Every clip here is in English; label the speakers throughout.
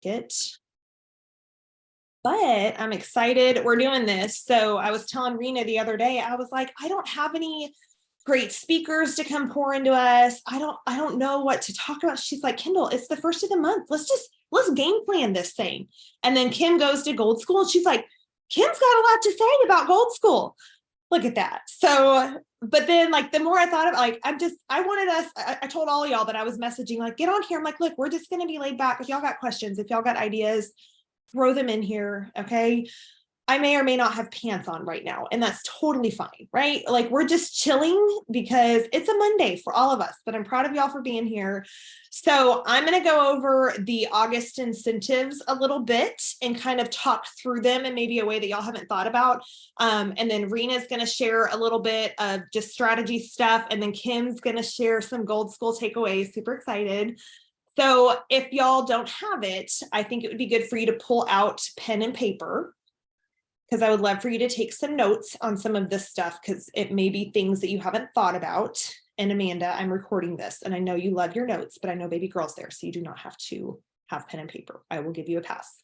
Speaker 1: it. But I'm excited we're doing this. So I was telling Rena the other day, I was like, I don't have any great speakers to come pour into us. I don't know what to talk about. She's like, Kendall, it's the first of the month. Let's game plan this thing. And then Kim goes to Gold School. And she's like, Kim's got a lot to say about Gold School. Look at that. So, but then like, the more I thought of like, I told all of y'all that I was messaging, like, get on here. I'm like, look, we're just going to be laid back. If y'all got questions, if y'all got ideas, throw them in here. Okay. I may or may not have pants on right now, and that's totally fine, right? Like we're just chilling because it's a Monday for all of us, but I'm proud of y'all for being here. So I'm going to go over the August incentives a little bit and kind of talk through them in maybe a way that y'all haven't thought about. And then Rena's going to share a little bit of just strategy stuff. And then Kim's going to share some Gold School takeaways. Super excited. So if y'all don't have it, I think it would be good for you to pull out pen and paper, because I would love for you to take some notes on some of this stuff, because it may be things that you haven't thought about. And Amanda, I'm recording this, and I know you love your notes, but I know baby girl's there, so you do not have to have pen and paper. I will give you a pass.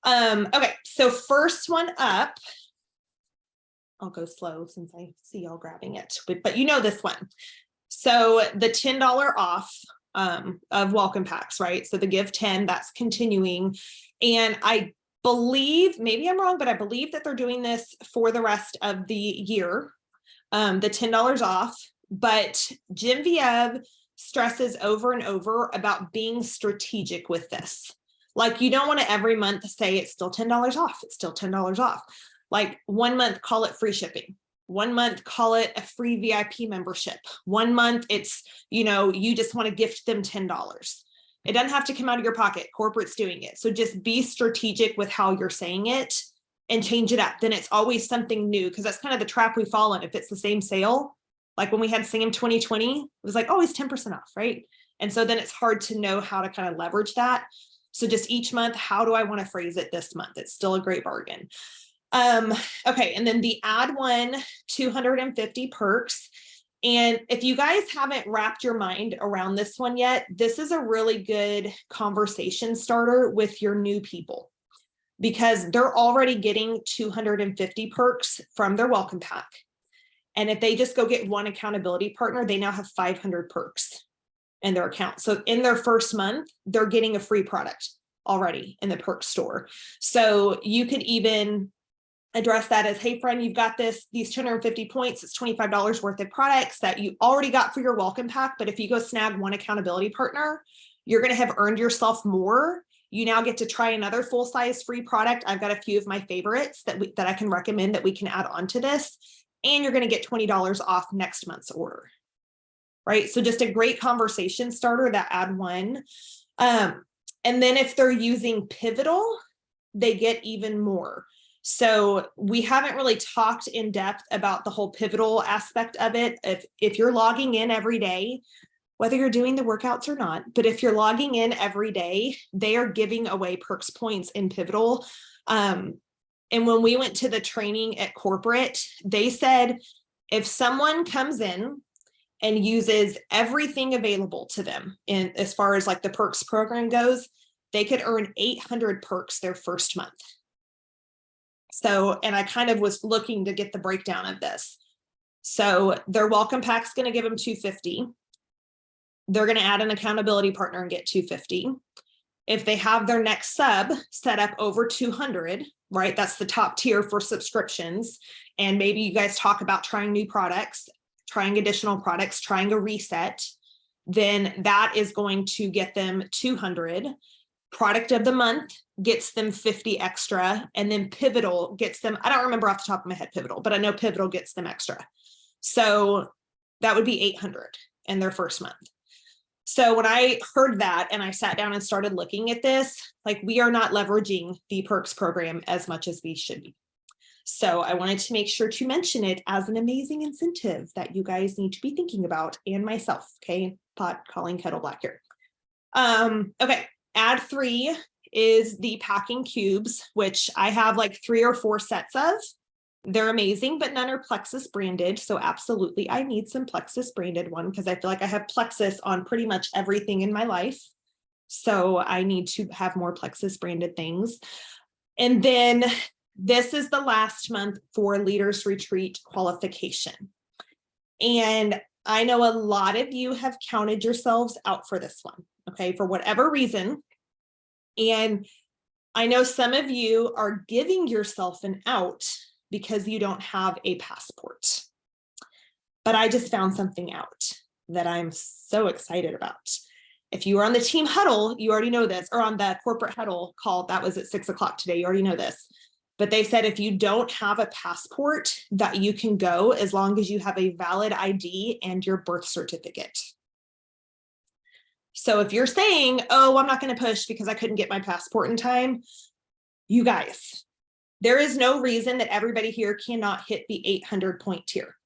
Speaker 1: Okay, so first one up, I'll go slow since I see y'all grabbing it, but you know this one. So the $10 off of welcome packs, right? So the give 10, that's continuing. And I believe, maybe I'm wrong, but I believe that they're doing this for the rest of the year, the $10 off. But Genevieve stresses over and over about being strategic with this. Like you don't want to every month say it's still $10 off. It's still $10 off. Like 1 month, call it free shipping. 1 month, call it a free VIP membership. 1 month, it's, you just want to gift them $10. It doesn't have to come out of your pocket. Corporate's doing it. So just be strategic with how you're saying it and change it up. Then it's always something new, because that's kind of the trap we fall in. If it's the same sale, like when we had Sam 2020, it was like always 10% off, right? And so then it's hard to know how to kind of leverage that. So just each month, how do I want to phrase it this month? It's still a great bargain. Okay. And then the add one, 250 perks. And if you guys haven't wrapped your mind around this one yet, this is a really good conversation starter with your new people, because they're already getting 250 perks from their welcome pack. And if they just go get one accountability partner, they now have 500 perks in their account. So in their first month, they're getting a free product already in the perk store. So you could even address that as, hey friend, you've got these 250 points, it's $25 worth of products that you already got for your welcome pack. But if you go snag one accountability partner, you're going to have earned yourself more. You now get to try another full-size free product. I've got a few of my favorites that I can recommend that we can add on to this. And you're going to get $20 off next month's order. Right? So just a great conversation starter, that add one. And then if they're using Pivotal, they get even more. So we haven't really talked in depth about the whole Pivotal aspect of it. If you're logging in every day, whether you're doing the workouts or not, but if you're logging in every day, they are giving away perks points in Pivotal. And when we went to the training at corporate, they said, if someone comes in and uses everything available to them in as far as like the perks program goes, they could earn 800 perks their first month. So, and I kind of was looking to get the breakdown of this. So their welcome pack's going to give them 250. They're going to add an accountability partner and get 250. If they have their next sub set up over 200, right? That's the top tier for subscriptions. And maybe you guys talk about trying new products, trying additional products, trying a reset, then that is going to get them 200. Product of the month gets them 50 extra, and then Pivotal gets them, I don't remember off the top of my head Pivotal, but I know Pivotal gets them extra. So that would be 800 in their first month. So when I heard that and I sat down and started looking at this, like we are not leveraging the perks program as much as we should be. So I wanted to make sure to mention it as an amazing incentive that you guys need to be thinking about, and myself, okay, pot calling kettle black here. Okay. Add 3 is the packing cubes, which I have like 3 or 4 sets of. They're amazing, but none are Plexus branded. So absolutely, I need some Plexus branded one because I feel like I have Plexus on pretty much everything in my life. So I need to have more Plexus branded things. And then this is the last month for Leaders Retreat qualification. And I know a lot of you have counted yourselves out for this one, okay, for whatever reason. And I know some of you are giving yourself an out because you don't have a passport. But I just found something out that I'm so excited about. If you were on the team Huddle, you already know this, or on the corporate Huddle call, that was at 6 o'clock today, you already know this. But they said if you don't have a passport, that you can go as long as you have a valid ID and your birth certificate. So if you're saying, oh, I'm not going to push because I couldn't get my passport in time, you guys, there is no reason that everybody here cannot hit the 800 point tier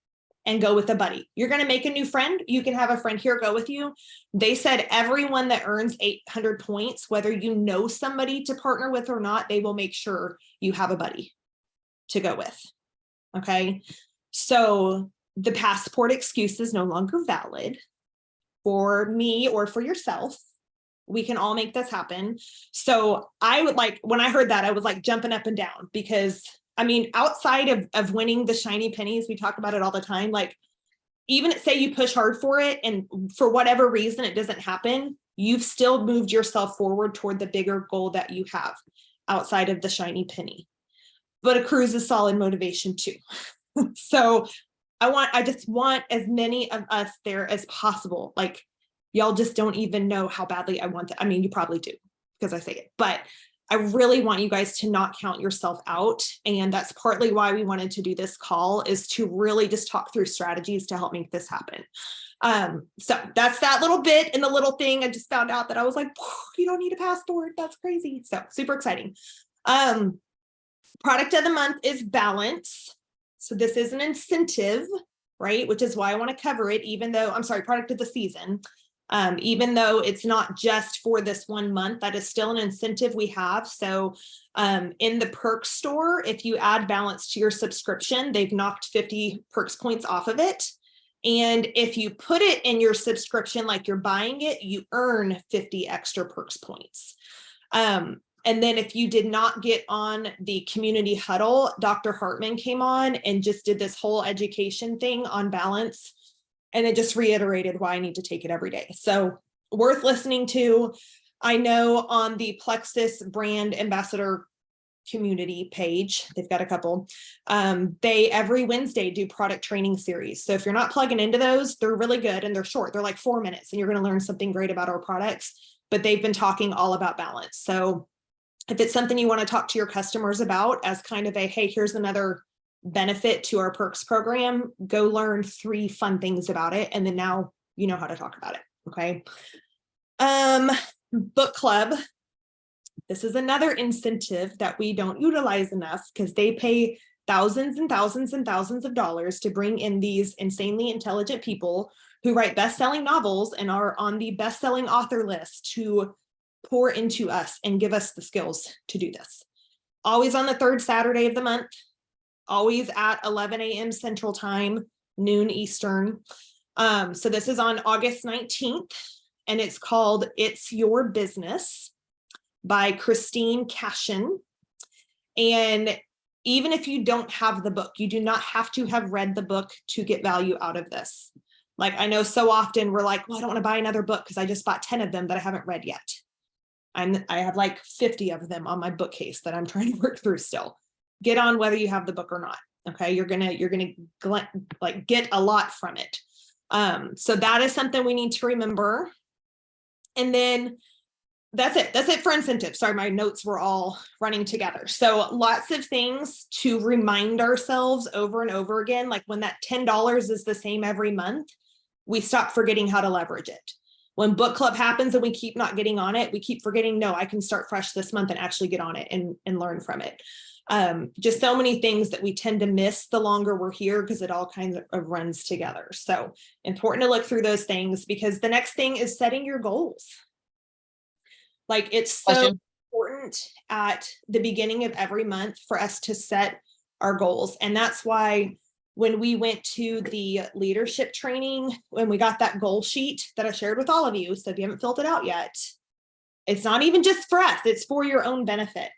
Speaker 1: and go with a buddy. You're going to make a new friend. You can have a friend here go with you. They said everyone that earns 800 points, whether you know somebody to partner with or not, they will make sure you have a buddy to go with. Okay. So the passport excuse is no longer valid for me or for yourself. We can all make this happen. So I would like, when I heard that, I was like jumping up and down because I mean, outside of winning the shiny pennies, we talk about it all the time. Like, even say you push hard for it and for whatever reason it doesn't happen, you've still moved yourself forward toward the bigger goal that you have outside of the shiny penny. But a cruise is solid motivation too. So I just want as many of us there as possible. Like, y'all just don't even know how badly I want that. I mean, you probably do because I say it, but I really want you guys to not count yourself out. And that's partly why we wanted to do this call, is to really just talk through strategies to help make this happen. So that's that little bit and the little thing. I just found out that I was like, you don't need a passport. That's crazy. So super exciting. Product of the month is balance. So this is an incentive, right? Which is why I want to cover it, even though, I'm sorry, product of the season. Even though it's not just for this 1 month, that is still an incentive we have. So in the perks store, if you add balance to your subscription, they've knocked 50 perks points off of it. And if you put it in your subscription, like you're buying it, you earn 50 extra perks points. And then if you did not get on the community huddle, Dr. Hartman came on and just did this whole education thing on balance. And it just reiterated why I need to take it every day. So worth listening to. I know on the Plexus brand ambassador community page, they've got a couple, they every Wednesday do product training series. So if you're not plugging into those, they're really good and they're short. They're like 4 minutes and you're going to learn something great about our products, but they've been talking all about balance. So if it's something you want to talk to your customers about as kind of a, hey, here's another benefit to our perks program, go learn 3 fun things about it. And then now you know how to talk about it. Okay. Book club. This is another incentive that we don't utilize enough because they pay thousands and thousands and thousands of dollars to bring in these insanely intelligent people who write best-selling novels and are on the best-selling author list to pour into us and give us the skills to do this. Always on the 3rd Saturday of the month. Always at 11 a.m. Central Time, noon Eastern. So this is on August 19th, and it's called It's Your Business by Christine Cashin. And even if you don't have the book, you do not have to have read the book to get value out of this. Like, I know so often we're like, well, I don't want to buy another book because I just bought 10 of them that I haven't read yet. I have like 50 of them on my bookcase that I'm trying to work through still. Get on whether you have the book or not. Okay. You're going to like get a lot from it. So that is something we need to remember. And then that's it. That's it for incentives. Sorry, my notes were all running together. So lots of things to remind ourselves over and over again. Like when that $10 is the same every month, we stop forgetting how to leverage it. When book club happens and we keep not getting on it, we keep forgetting, no, I can start fresh this month and actually get on it and learn from it. Just so many things that we tend to miss the longer we're here because it all kind of runs together. So important to look through those things, because the next thing is setting your goals. Like, it's so important at the beginning of every month for us to set our goals. And that's why when we went to the leadership training, when we got that goal sheet that I shared with all of you, so if you haven't filled it out yet, It's not even just for us, it's for your own benefit.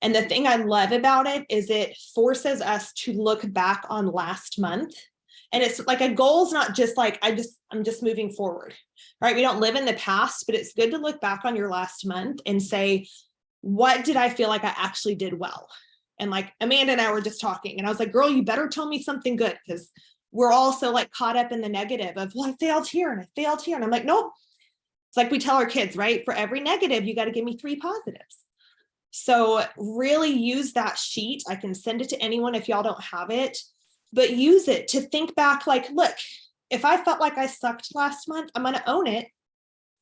Speaker 1: And the thing I love about it is it forces us to look back on last month. And it's like a goal is not just like, I'm just moving forward, right? We don't live in the past, but it's good to look back on your last month and say, what did I feel like I actually did well? And like Amanda and I were just talking and I was like, girl, you better tell me something good, because we're all so like caught up in the negative of, well, I failed here and I failed here. And I'm like, nope. It's like we tell our kids, right? For every negative, you got to give me 3 positives. So really use that sheet. I can send it to anyone if y'all don't have it, but use it to think back like, look, if I felt like I sucked last month, I'm going to own it.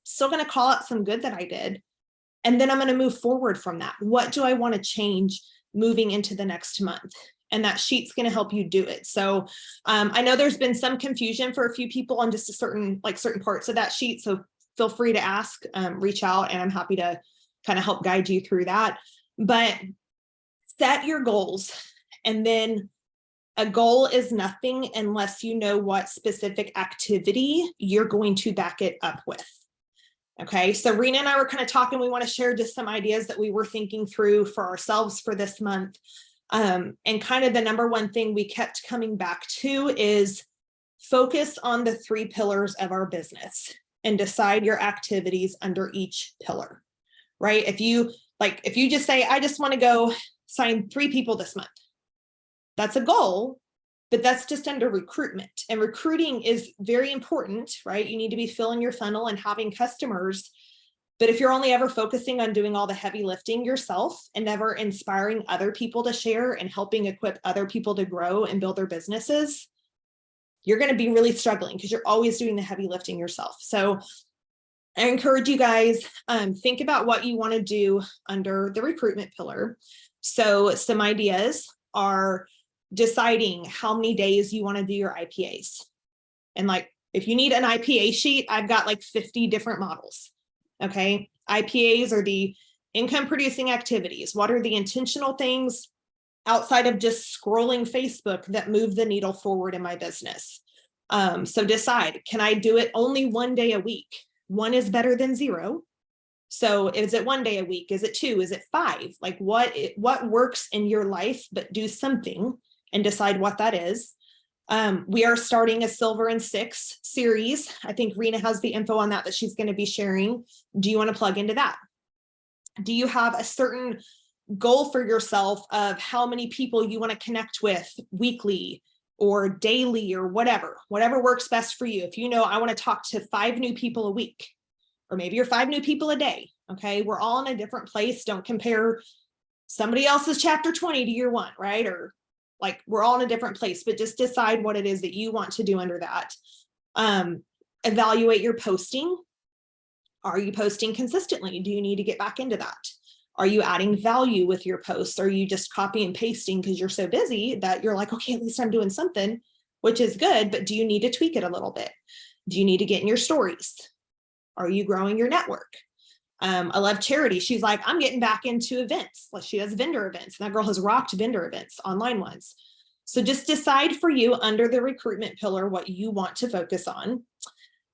Speaker 1: Still going to call out some good that I did. And then I'm going to move forward from that. What do I want to change moving into the next month? And that sheet's going to help you do it. So I know there's been some confusion for a few people on just certain parts of that sheet. So feel free to ask, reach out, and I'm happy to kind of help guide you through that. But set your goals. And then a goal is nothing unless you know what specific activity you're going to back it up with. Okay, so Rena and I were kind of talking, we want to share just some ideas that we were thinking through for ourselves for this month. And kind of the number one thing we kept coming back to is focus on the 3 pillars of our business and decide your activities under each pillar, right? If you just say, I just want to go sign 3 people this month, that's a goal, but that's just under recruitment. And recruiting is very important, right? You need to be filling your funnel and having customers. But if you're only ever focusing on doing all the heavy lifting yourself and never inspiring other people to share and helping equip other people to grow and build their businesses, you're going to be really struggling because you're always doing the heavy lifting yourself. So I encourage you guys, think about what you want to do under the recruitment pillar. So some ideas are deciding how many days you want to do your IPAs. And like, if you need an IPA sheet, I've got like 50 different models. Okay. IPAs are the income producing activities. What are the intentional things outside of just scrolling Facebook that move the needle forward in my business? So decide, can I do it only 1 day a week? 1 is better than 0. So is it 1 day a week? Is it 2? Is it 5? Like what works in your life, but do something and decide what that is. We are starting a Silver and 6 series. I think Rena has the info on that she's going to be sharing. Do you want to plug into that? Do you have a certain goal for yourself of how many people you want to connect with weekly or daily or whatever works best for you? If you know, I want to talk to 5 new people a week, or maybe you're 5 new people a day. Okay. We're all in a different place. Don't compare somebody else's chapter 20 to your 1, right? Or like, we're all in a different place, but just decide what it is that you want to do under that. Evaluate your posting. Are you posting consistently? Do you need to get back into that? Are you adding value with your posts? Are you just copy and pasting because you're so busy that you're like, okay, at least I'm doing something, which is good, but do you need to tweak it a little bit? Do you need to get in your stories? Are you growing your network? I love Charity. She's like, I'm getting back into events. Like, she does vendor events, and that girl has rocked vendor events, online ones. So just decide for you under the recruitment pillar what you want to focus on.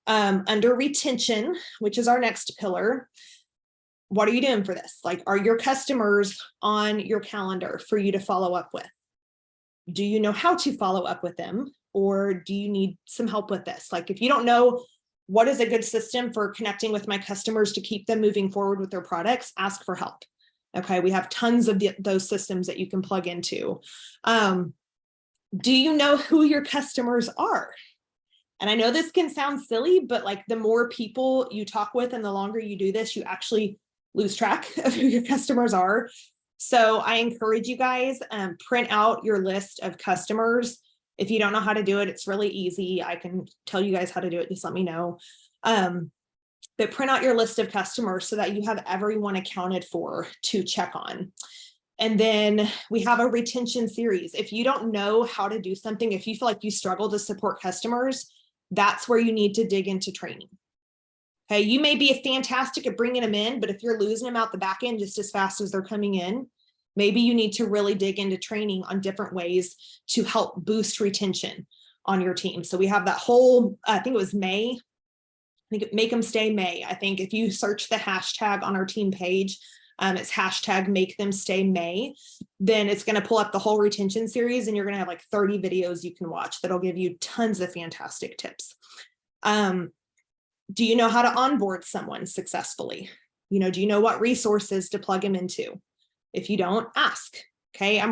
Speaker 1: Under retention, which is our next pillar, what are you doing for this? Like, are your customers on your calendar for you to follow up with? Do you know how to follow up with them? Or do you need some help with this? Like, if you don't know what is a good system for connecting with my customers to keep them moving forward with their products, ask for help. Okay, we have tons of those systems that you can plug into. Do you know who your customers are? And I know this can sound silly, but like, the more people you talk with and the longer you do this, you actually lose track of who your customers are. So I encourage you guys, print out your list of customers. If you don't know how to do it, it's really easy. I can tell you guys how to do it. Just let me know. But print out your list of customers so that you have everyone accounted for to check on. And then we have a retention series. If you don't know how to do something, if you feel like you struggle to support customers, that's where you need to dig into training. Okay, you may be fantastic at bringing them in, but if you're losing them out the back end just as fast as they're coming in, maybe you need to really dig into training on different ways to help boost retention on your team. So we have that whole, I think it was May, make them stay May. I think if you search the hashtag on our team page, it's hashtag make them stay May, then it's going to pull up the whole retention series, and you're going to have like 30 videos you can watch that'll give you tons of fantastic tips. Do you know how to onboard someone successfully? Do you know what resources to plug them into? If you don't, ask. Okay.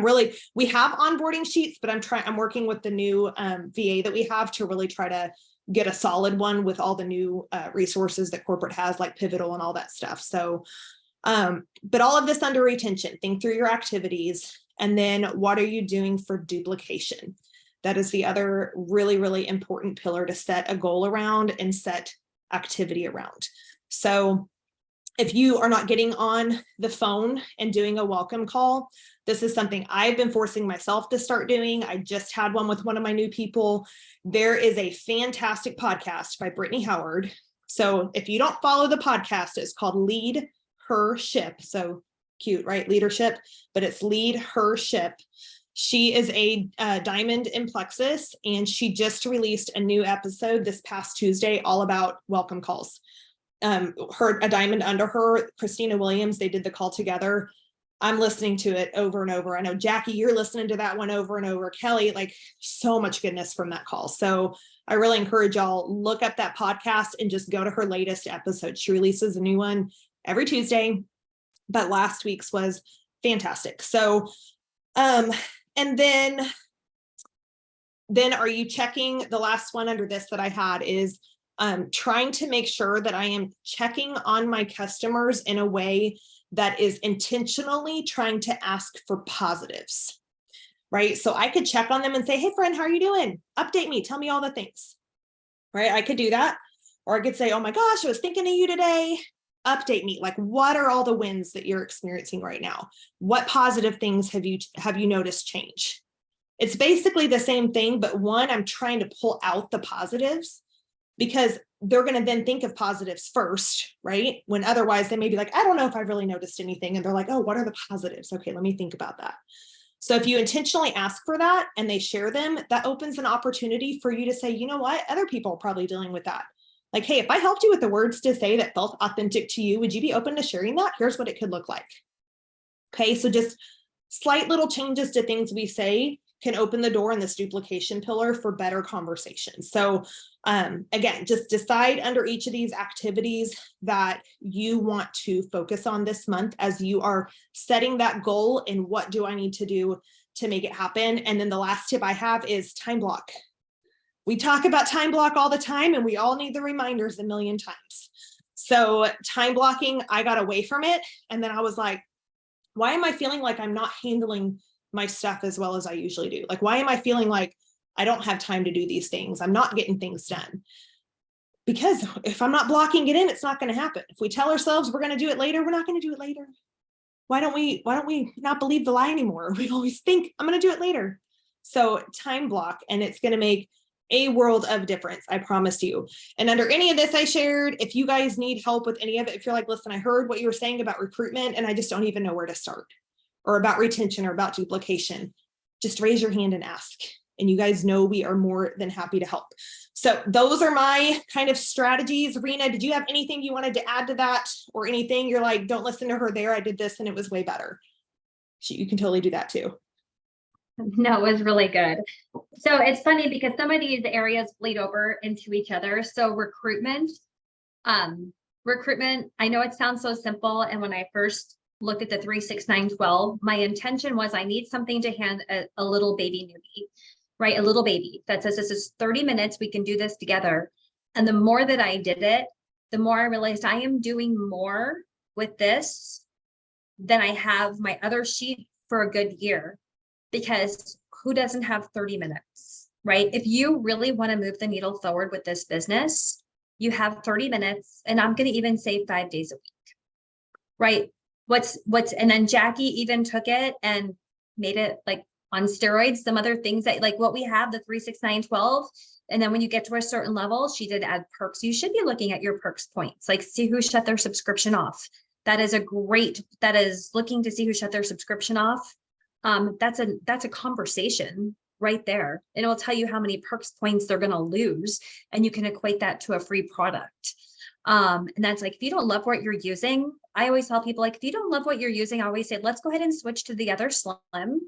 Speaker 1: We have onboarding sheets, but I'm working with the new VA that we have to really try to get a solid one with all the new resources that corporate has, like Pivotal and all that stuff. So, but all of this under retention, think through your activities, and then what are you doing for duplication? That is the other really, really important pillar to set a goal around and set activity around. So if you are not getting on the phone and doing a welcome call, this is something I've been forcing myself to start doing. I just had one with one of my new people. There is a fantastic podcast by Brittany Howard. So if you don't follow the podcast, it's called Lead Her Ship. So cute, right? Leadership, but it's Lead Her Ship. She is a diamond in Plexus, and she just released a new episode this past Tuesday all about welcome calls. A diamond under her, Christina Williams, they did the call together. I'm listening to it over and over. I know, Jackie, you're listening to that one over and over. Kelly, like, so much goodness from that call. So I really encourage y'all, look up that podcast and just go to her latest episode. She releases a new one every Tuesday, but last week's was fantastic. So, and then are you checking the last one under this that I had is trying to make sure that I am checking on my customers in a way that is intentionally trying to ask for positives, right? So I could check on them and say, hey friend, how are you doing? Update me, tell me all the things, right? I could do that. Or I could say, oh my gosh, I was thinking of you today. Update me. Like, what are all the wins that you're experiencing right now? What positive things have you noticed change? It's basically the same thing, but one, I'm trying to pull out the positives, because they're going to then think of positives first, right? When otherwise they may be like, I don't know if I've really noticed anything. And they're like, oh, what are the positives? Okay, let me think about that. So if you intentionally ask for that and they share them, that opens an opportunity for you to say, you know what? Other people are probably dealing with that. Like, hey, if I helped you with the words to say that felt authentic to you, would you be open to sharing that? Here's what it could look like. Okay, so just slight little changes to things we say can open the door in this duplication pillar for better conversation. So again, just decide under each of these activities that you want to focus on this month as you are setting that goal, and what do I need to do to make it happen? And then the last tip I have is time block. We talk about time block all the time, and we all need the reminders a million times. So time blocking, I got away from it. And then I was like, why am I feeling like I'm not handling my stuff as well as I usually do? Like, why am I feeling like I don't have time to do these things? I'm not getting things done. Because if I'm not blocking it in, it's not going to happen. If we tell ourselves we're going to do it later, we're not going to do it later. Why don't we not believe the lie anymore? We always think I'm going to do it later. So time block, and it's going to make a world of difference, I promise you. And under any of this I shared, if you guys need help with any of it, if you're like, listen, I heard what you were saying about recruitment and I just don't even know where to start, or about retention or about duplication, just raise your hand and ask. And you guys know we are more than happy to help. So those are my kind of strategies. Rena, did you have anything you wanted to add to that, or anything you're like, don't listen to her there, I did this and it was way better? You can totally do that too.
Speaker 2: No, it was really good. So it's funny because some of these areas bleed over into each other. So recruitment, I know it sounds so simple. And when I first looked at the 3, 6, 9, 12, my intention was I need something to hand a little baby newbie, right? A little baby that says, this is 30 minutes. We can do this together. And the more that I did it, the more I realized I am doing more with this than I have my other sheet for a good year. Because who doesn't have 30 minutes, right? If you really want to move the needle forward with this business, you have 30 minutes, and I'm going to even say 5 days a week, right? And then Jackie even took it and made it like on steroids, some other things that like what we have, the 3, 6, 9, 12. And then when you get to a certain level, she did add perks. You should be looking at your perks points, like see who shut their subscription off. That is looking to see who shut their subscription off. That's a conversation right there. And it'll tell you how many perks points they're going to lose. And you can equate that to a free product. And that's like, if you don't love what you're using, I always tell people, like, if you don't love what you're using, I always say, let's go ahead and switch to the other Slim,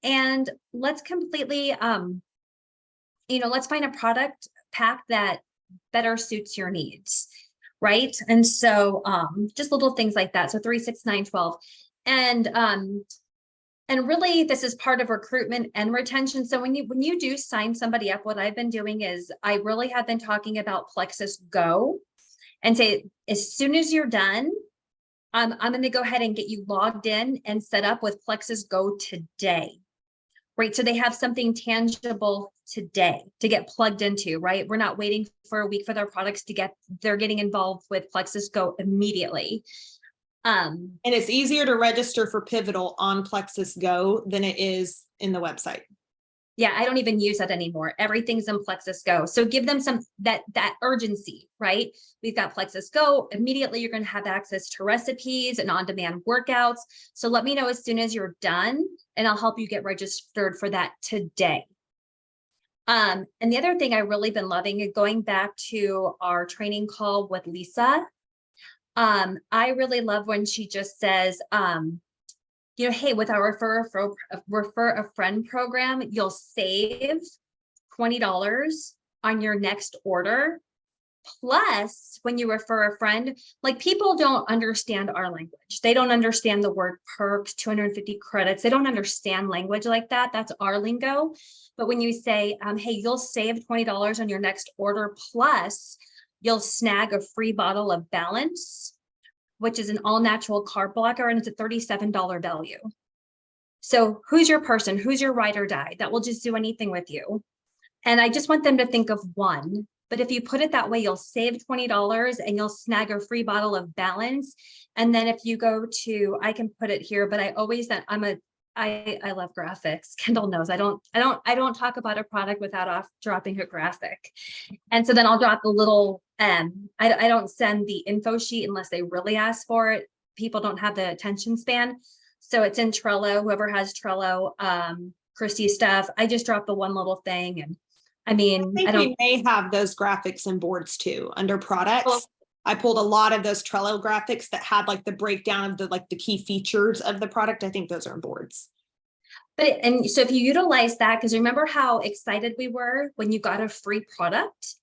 Speaker 2: and let's completely, let's find a product pack that better suits your needs. Right. And so, just little things like that. So 3, 6, 9, 12. And really, this is part of recruitment and retention. So when you do sign somebody up, what I've been doing is I really have been talking about Plexus Go, and say, as soon as you're done, I'm going to go ahead and get you logged in and set up with Plexus Go today. Right. So they have something tangible today to get plugged into, right? We're not waiting for a week for their products they're getting involved with Plexus Go immediately.
Speaker 1: And it's easier to register for Pivotal on Plexus Go than it is in the website.
Speaker 2: Yeah, I don't even use that anymore. Everything's in Plexus Go. So give them some that urgency, right? We've got Plexus Go. Immediately, you're going to have access to recipes and on-demand workouts. So let me know as soon as you're done, and I'll help you get registered for that today. And the other thing I really been loving is going back to our training call with Lisa. I really love when she just says, hey, with our refer a friend program, you'll save $20 on your next order. Plus, when you refer a friend, like, people don't understand our language. They don't understand the word perks, 250 credits. They don't understand language like that. That's our lingo. But when you say, hey, you'll save $20 on your next order, plus you'll snag a free bottle of Balance, which is an all natural carb blocker, and it's a $37 value. So who's your person? Who's your ride or die that will just do anything with you? And I just want them to think of one. But if you put it that way, you'll save $20 and you'll snag a free bottle of Balance. And then if you go to, I can put it here, but I always, I love graphics. Kendall knows I don't talk about a product without dropping a graphic. And so then I'll drop the little, I don't send the info sheet unless they really ask for it. People don't have the attention span. So it's in Trello, whoever has Trello, Christy's stuff. I just drop the one little thing. And I mean,
Speaker 1: we may have those graphics and boards too under products. Well, I pulled a lot of those Trello graphics that had like the breakdown of the key features of the product. I think those are in boards.
Speaker 2: And so if you utilize that, because remember how excited we were when you got a free product,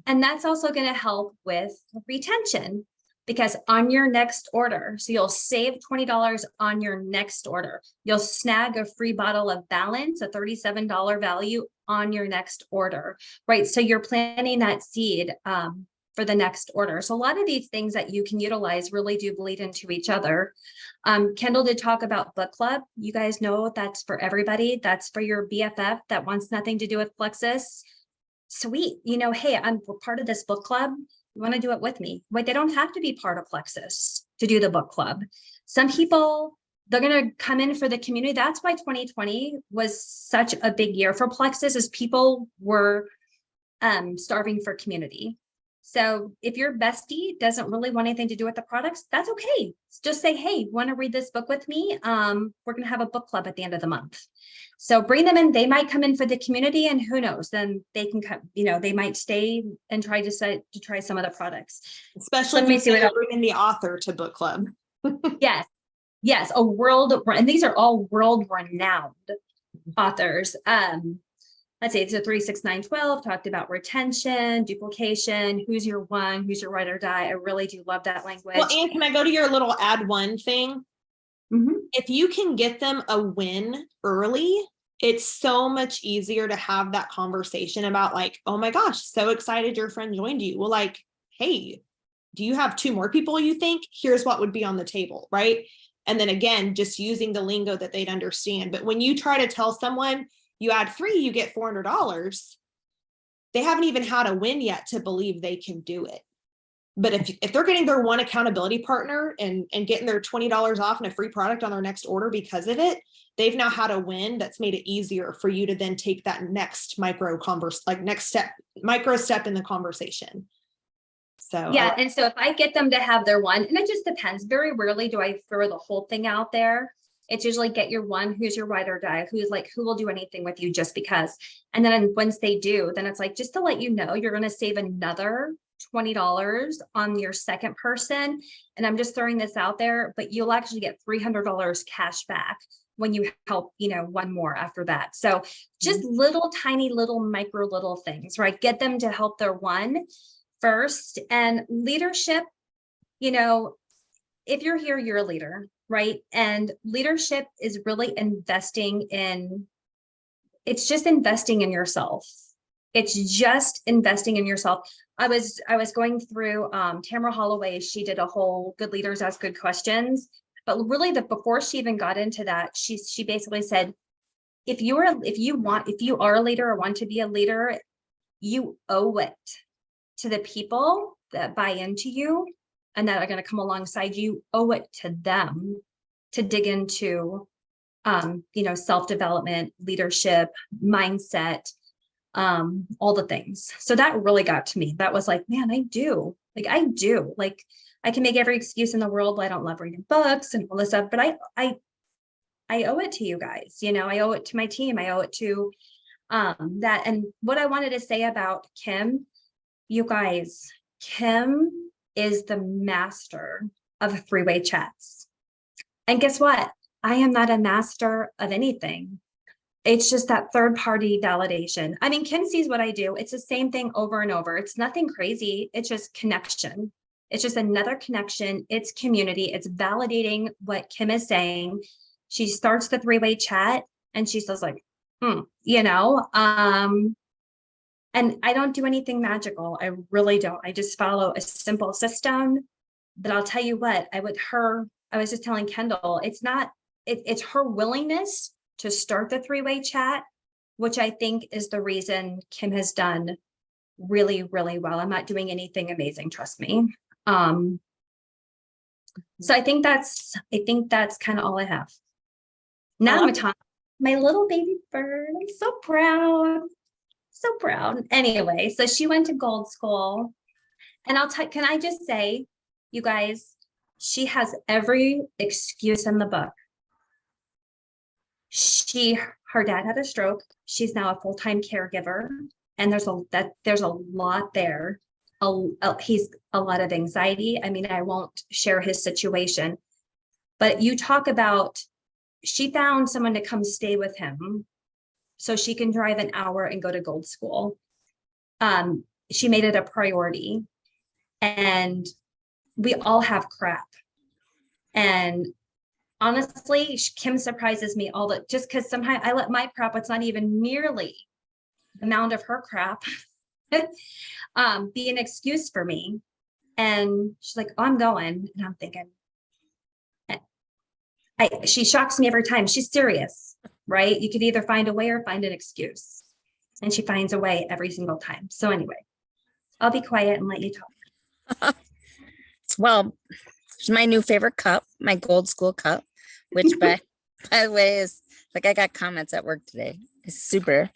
Speaker 2: and that's also going to help with retention, because on your next order, so you'll save $20 on your next order. You'll snag a free bottle of Balance, a $37 value on your next order, right? So you're planting that seed for the next order. So a lot of these things that you can utilize really do bleed into each other. Kendall did talk about book club. You guys know that's for everybody. That's for your BFF that wants nothing to do with Plexus. Sweet. Hey, I'm part of this book club. You want to do it with me? Wait, they don't have to be part of Plexus to do the book club. Some people, they're going to come in for the community. That's why 2020 was such a big year for Plexus, is people were starving for community. So if your bestie doesn't really want anything to do with the products, that's okay. Just say, hey, want to read this book with me? We're going to have a book club at the end of the month. So bring them in. They might come in for the community, and who knows, then they can come, they might stay and try some of the products.
Speaker 1: Especially if you're bringing the author to book club.
Speaker 2: Yes. And these are all world-renowned authors. Let's see, it's a 3, 6, 9, 12, talked about retention, duplication, who's your one, who's your ride or die. I really do love that language.
Speaker 1: Well, Anne, can I go to your little add one thing?
Speaker 2: Mm-hmm.
Speaker 1: If you can get them a win early, it's so much easier to have that conversation about like, oh my gosh, so excited your friend joined you. Well, like, hey, do you have 2 more people you think? Here's what would be on the table, right? And then again, just using the lingo that they'd understand. But when you try to tell someone, you add 3, you get $400. They haven't even had a win yet to believe they can do it. But if they're getting their one accountability partner and getting their $20 off and a free product on their next order because of it, they've now had a win that's made it easier for you to then take that next micro step in the conversation. So
Speaker 2: yeah, and so if I get them to have their one, and it just depends. Very rarely do I throw the whole thing out there. It's usually get your one, who's your ride or die, who will do anything with you just because. And then once they do, then it's like, just to let you know, you're going to save another $20 on your second person. And I'm just throwing this out there, but you'll actually get $300 cash back when you help, one more after that. So just little tiny little micro little things, right? Get them to help their one first. And leadership, if you're here, you're a leader, right? And leadership is really it's just investing in yourself. It's just investing in yourself. I was going through Tamara Holloway. She did a whole Good Leaders Ask Good Questions, but really before she even got into that, she basically said, if you are a leader or want to be a leader, you owe it to the people that buy into you and that are going to come alongside you. Owe it to them to dig into self-development, leadership, mindset, all the things. So that really got to me. That was like, man, I do. Like, I can make every excuse in the world. I don't love reading books and all this stuff, but I owe it to you guys. I owe it to my team. I owe it to that. And what I wanted to say about Kim, you guys, Kim is the master of three-way chats. And guess what? I am not a master of anything. It's just that third party validation. I mean, Kim sees what I do. It's the same thing over and over. It's nothing crazy. It's just connection. It's just another connection. It's community. It's validating what Kim is saying. She starts the three-way chat and she says like, and I don't do anything magical. I really don't. I just follow a simple system. But I'll tell you what, I was just telling Kendall, it's her willingness to start the three-way chat, which I think is the reason Kim has done really, really well. I'm not doing anything amazing, trust me. So I think that's kind of all I have. Now my little baby bird, I'm so proud. So proud. Anyway, so she went to Gold School, and can I just say, you guys, she has every excuse in the book. Her dad had a stroke. She's now a full-time caregiver, and there's a lot there. He's a lot of anxiety. I mean, I won't share his situation, but you talk about, she found someone to come stay with him so she can drive an hour and go to Gold School. She made it a priority, and we all have crap. And honestly, Kim surprises me just because sometimes I let my crap, it's not even nearly the amount of her crap, be an excuse for me. And she's like, oh, I'm going. And I'm thinking, she shocks me every time. She's serious, right? You could either find a way or find an excuse. And she finds a way every single time. So anyway, I'll be quiet and let you talk.
Speaker 3: Well, it's my new favorite cup, my Gold School cup, which by the way is like, I got comments at work today. It's super.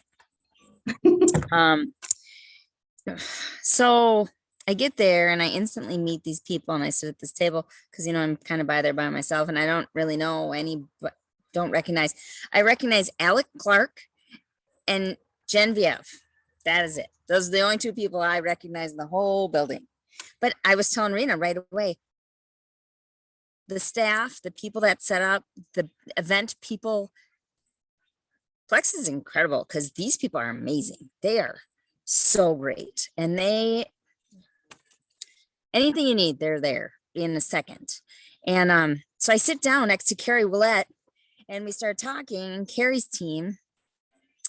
Speaker 3: So I get there and I instantly meet these people and I sit at this table because, I'm kind of by there by myself and I don't really know but I recognize Alec Clark and Genevieve. That is it. Those are the only two people I recognize in the whole building. But I was telling Rena right away, the staff, the people that set up, the event people, Flex is incredible because these people are amazing. They are so great. And anything you need, they're there in a second. And so I sit down next to Carrie Willette and we start talking. Carrie's team,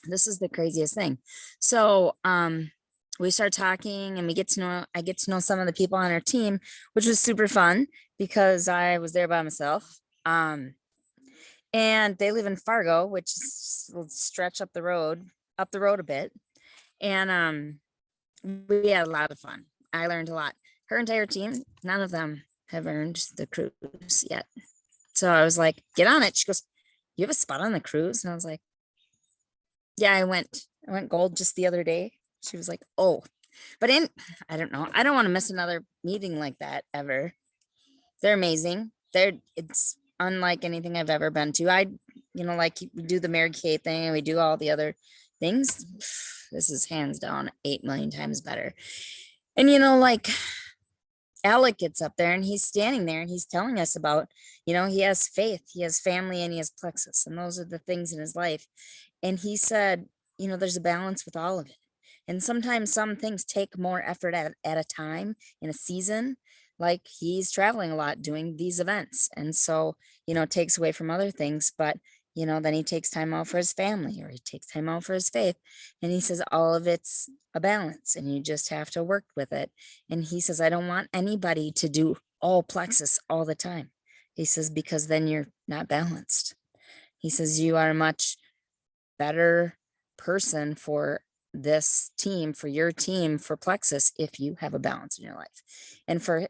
Speaker 3: this is the craziest thing. So we start talking and I get to know some of the people on our team, which was super fun because I was there by myself. And they live in Fargo, which is a stretch up the road a bit. And we had a lot of fun. I learned a lot. Her entire team, none of them have earned the cruise yet. So I was like, get on it. She goes, you have a spot on the cruise? And I was like, yeah, I went gold just the other day. She was like, oh, but I don't know. I don't want to miss another meeting like that ever. They're amazing. It's unlike anything I've ever been to. Like we do the Mary Kay thing and we do all the other things. This is hands down 8 million times better. And, you know, like Alec gets up there and he's standing there and he's telling us about, you know, he has faith, he has family, and he has plexus. And those are the things in his life. And he said, you know, there's a balance with all of it. And sometimes some things take more effort at a time in a season. Like he's traveling a lot doing these events. And so, you know, it takes away from other things. But, you know, then he takes time out for his family or he takes time out for his faith. And he says all of it's a balance and you just have to work with it. And he says, I don't want anybody to do all plexus all the time. He says, because then you're not balanced. He says, you are a much better person for this team, for your team, for plexus, if you have a balance in your life. And for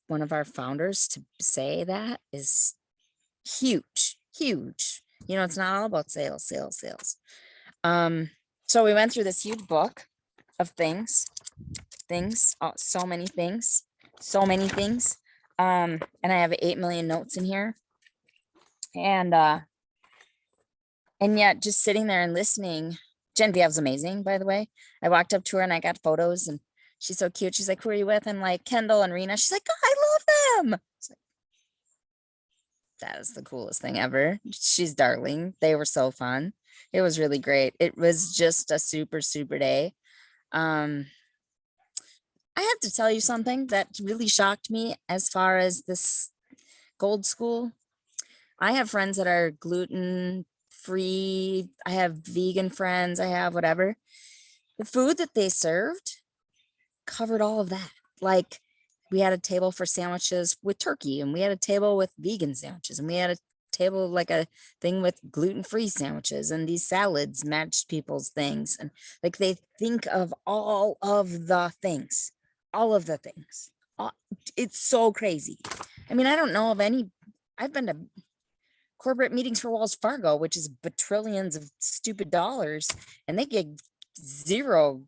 Speaker 3: one of our founders to say that is huge, huge. You know, it's not all about sales. So we went through this huge book of things, so many things. And I have 8 million notes in here. And yet just sitting there and listening, Genevieve's amazing, by the way. I walked up to her and I got photos and she's so cute. She's like, who are you with? I'm like, Kendall and Rena. She's like, oh, I love them. It's like, that is the coolest thing ever. She's darling. They were so fun. It was really great. It was just a super, super day. I have to tell you something that really shocked me as far as this Gold School. I have friends that are gluten free. I have vegan friends. I have whatever. The food that they served covered all of that. Like we had a table for sandwiches with turkey and we had a table with vegan sandwiches and we had a table like a thing with gluten-free sandwiches and these salads matched people's things. And like they think of all of the things. It's so crazy. I mean, I don't know of any, I've been to corporate meetings for Wells Fargo, which is bajillions of stupid dollars, and they get zero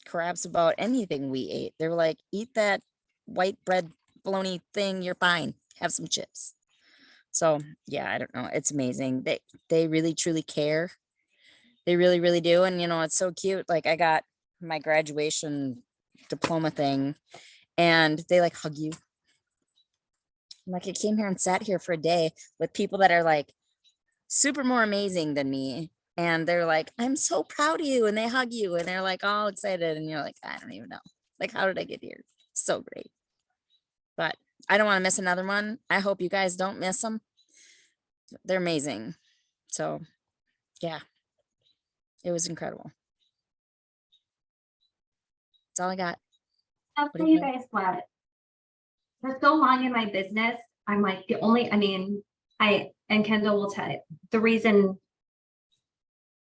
Speaker 3: craps about anything we ate. They're like, eat that white bread bologna thing, you're fine. Have some chips. So yeah, I don't know. It's amazing. They really truly care. They really, really do. And you know, it's so cute. Like I got my graduation diploma thing and they like hug you. Like I came here and sat here for a day with people that are like super more amazing than me. And they're like, I'm so proud of you. And they hug you and they're like all excited. And you're like, I don't even know. Like, how did I get here? So great. But I don't want to miss another one. I hope you guys don't miss them. They're amazing. So yeah, it was incredible. That's all I got.
Speaker 2: I'll
Speaker 3: What do
Speaker 2: tell
Speaker 3: you
Speaker 2: you guys what, for so long in my business, I'm like and Kendall will tell you, the reason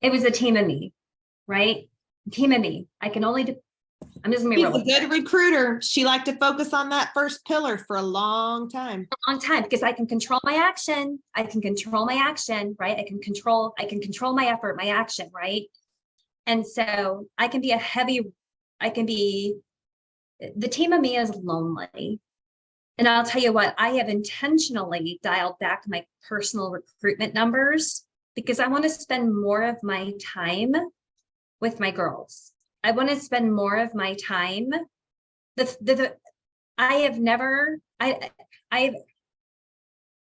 Speaker 2: it was a team of me, right? Team of me. I'm just gonna be
Speaker 1: She's
Speaker 2: real
Speaker 1: a
Speaker 2: with you.
Speaker 1: good recruiter. She liked to focus on that first pillar for a long time.
Speaker 2: A long time because I can control my action. I can control my action, right? I can control my effort, my action, right? And so the team of me is lonely. And I'll tell you what, I have intentionally dialed back my personal recruitment numbers because I want to spend more of my time with my girls. I want to spend more of my time. I've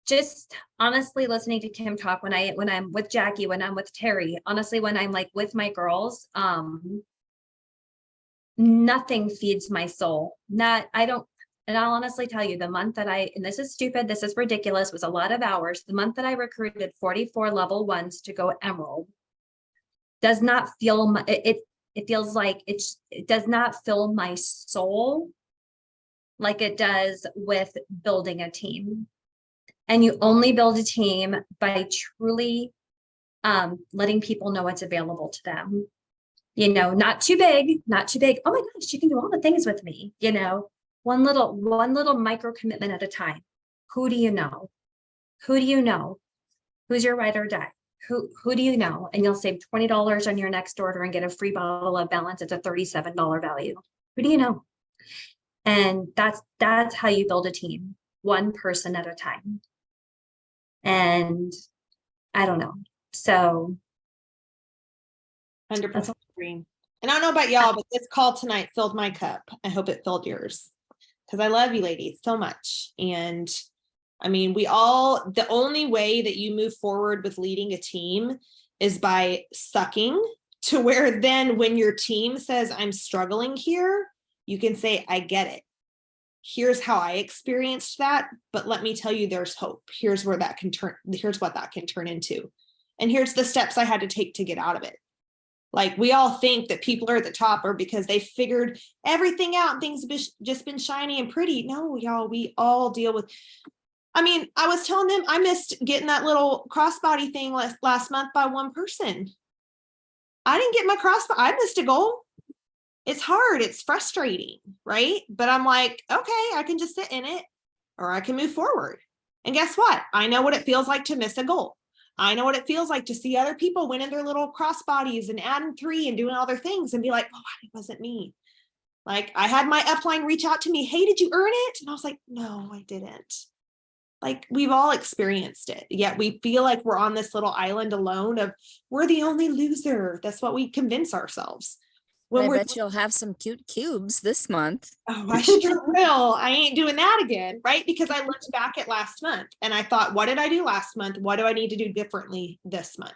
Speaker 2: just honestly listening to Kim talk when I'm with Jackie, when I'm with Terry, honestly, when I'm like with my girls, nothing feeds my soul. And I'll honestly tell you, the month that and this is stupid, this is ridiculous, was a lot of hours. The month that I recruited 44 level ones to go Emerald does not feel, it feels like it does not fill my soul like it does with building a team. And you only build a team by truly letting people know what's available to them. You know, not too big. Oh my gosh, you can do all the things with me, you know. One little micro commitment at a time. Who do you know? Who's your ride or die? Who do you know? And you'll save $20 on your next order and get a free bottle of Balance at a $37 value. Who do you know? And that's how you build a team, one person at a time. And I don't know. So
Speaker 1: 100% green. And I don't know about y'all, but this call tonight filled my cup. I hope it filled yours, because I love you ladies so much. And I mean, the only way that you move forward with leading a team is by sucking, to where then when your team says, I'm struggling here, you can say, I get it. Here's how I experienced that, but let me tell you, there's hope. Here's what that can turn into. And here's the steps I had to take to get out of it. Like, we all think that people are at the top or because they figured everything out and things have just been shiny and pretty. No, y'all, we all deal with, I mean, I was telling them I missed getting that little crossbody thing last month by one person. I didn't get my crossbody. I missed a goal. It's hard. It's frustrating, right? But I'm like, okay, I can just sit in it or I can move forward. And guess what? I know what it feels like to miss a goal. I know what it feels like to see other people winning their little crossbodies and adding 3 and doing all their things and be like, oh, it wasn't me. Like, I had my upline reach out to me. Hey, did you earn it? And I was like, no, I didn't. Like, we've all experienced it, yet we feel like we're on this little island alone of we're the only loser. That's what we convince ourselves.
Speaker 3: I bet you'll have some cute cubes this month.
Speaker 1: Oh, I sure will. I ain't doing that again, right? Because I looked back at last month and I thought, what did I do last month? What do I need to do differently this month?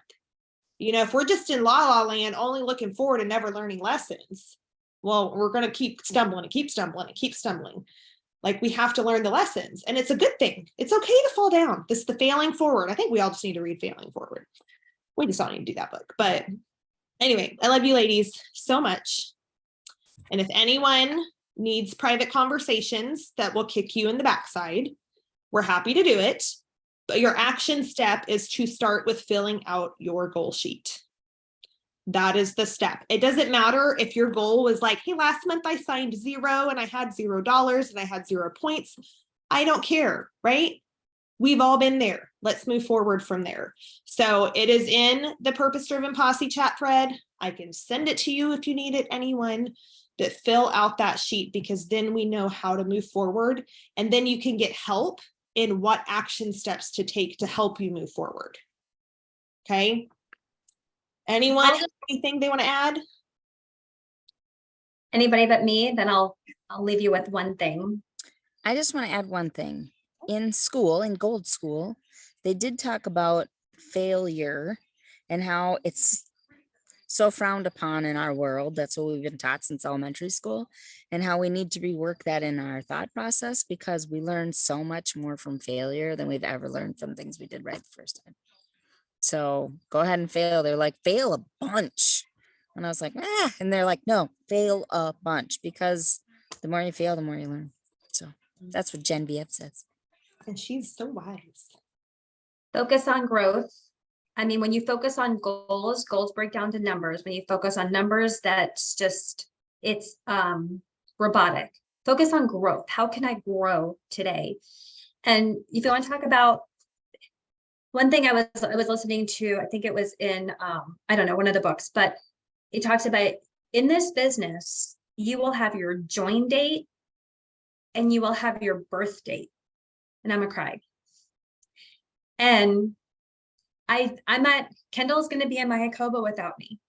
Speaker 1: You know, if we're just in la la land, only looking forward and never learning lessons, well, we're going to keep stumbling and keep stumbling and keep stumbling. Like, we have to learn the lessons, and it's a good thing. It's okay to fall down. This is the Failing Forward. I think we all just need to read Failing Forward. We just don't need to do that book. But anyway, I love you ladies so much. And if anyone needs private conversations that will kick you in the backside, we're happy to do it. But your action step is to start with filling out your goal sheet. That is the step. It doesn't matter if your goal was like, hey, last month I signed 0 and I had $0 and I had 0 points. I don't care, right? We've all been there. Let's move forward from there. So it is in the Purpose Driven Posse chat thread. I can send it to you if you need it, anyone. But fill out that sheet, because then we know how to move forward. And then you can get help in what action steps to take to help you move forward. Okay. Anyone have anything they want to add?
Speaker 2: Anybody but me? Then I'll leave you with one thing.
Speaker 3: I just want to add one thing. In school, in Gold School, they did talk about failure and how it's so frowned upon in our world. That's what we've been taught since elementary school, and how we need to rework that in our thought process, because we learn so much more from failure than we've ever learned from things we did right the first time. So go ahead and fail. They're like, fail a bunch. And I was like, and they're like, no, fail a bunch, because the more you fail, the more you learn. So that's what Genevieve says.
Speaker 1: And she's so wise.
Speaker 2: Focus on growth. I mean, when you focus on goals break down to numbers. When you focus on numbers, that's just, it's robotic. Focus on growth. How can I grow today? And if you want to talk about one thing, I was listening to, I think it was in, I don't know, one of the books, but it talks about, in this business, you will have your join date and you will have your birth date. And I'm gonna cry. And I'm at, Kendall's going to be in my Hakoba without me.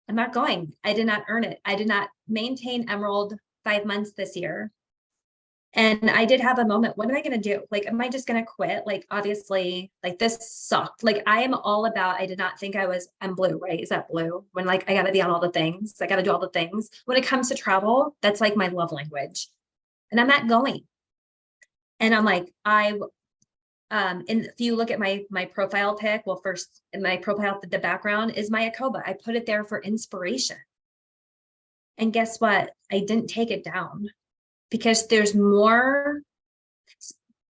Speaker 2: I'm not going. I did not earn it. I did not maintain Emerald 5 months this year. And I did have a moment. What am I going to do? Like, am I just going to quit? Like, obviously, like, this sucked. Like, I am all about, I did not think I'm blue, right? Is that blue? When, like, I got to be on all the things. I got to do all the things. When it comes to travel, that's like my love language. And I'm not going. And I'm like, and if you look at my profile pic, well, first in my profile, the background is my Hakoba. I put it there for inspiration. And guess what? I didn't take it down, because there's more.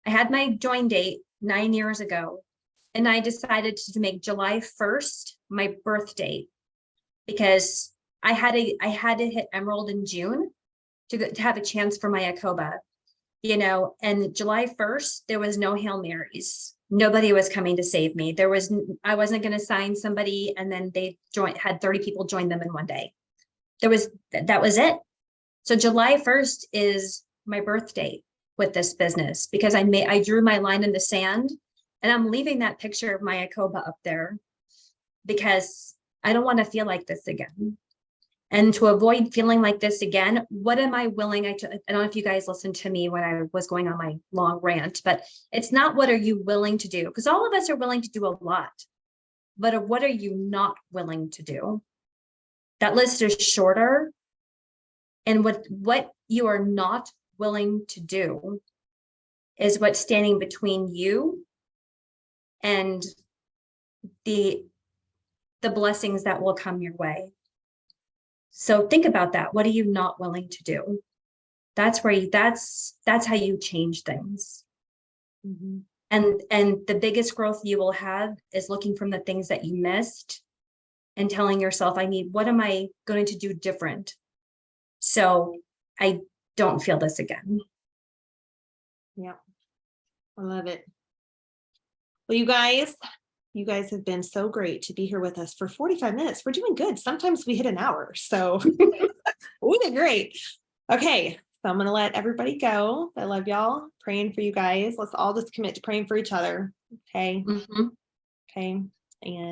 Speaker 2: I had my join date 9 years ago, and I decided to make July 1st my birth date, because I had to hit Emerald in June to have a chance for my Hakoba. You know, and July 1st, there was no Hail Marys. Nobody was coming to save me. I wasn't going to sign somebody and then they had 30 people join them in one day. That was it. So July 1st is my birth date with this business, because I drew my line in the sand, and I'm leaving that picture of my Hakoba up there, because I don't want to feel like this again. And to avoid feeling like this again, what am I willing? I don't know if you guys listened to me when I was going on my long rant, but it's not what are you willing to do? Because all of us are willing to do a lot, but what are you not willing to do? That list is shorter. And what you are not willing to do is what's standing between you and the blessings that will come your way. So think about that. What are you not willing to do? That's where that's how you change things.
Speaker 1: Mhm.
Speaker 2: And the biggest growth you will have is looking from the things that you missed and telling yourself, what am I going to do different? So I don't feel this again.
Speaker 1: Yeah. I love it. Well, you guys have been so great to be here with us for 45 minutes. We're doing good. Sometimes we hit an hour. So we did great. Okay. So I'm going to let everybody go. I love y'all. Praying for you guys. Let's all just commit to praying for each other. Okay.
Speaker 2: Mhm.
Speaker 1: Okay. And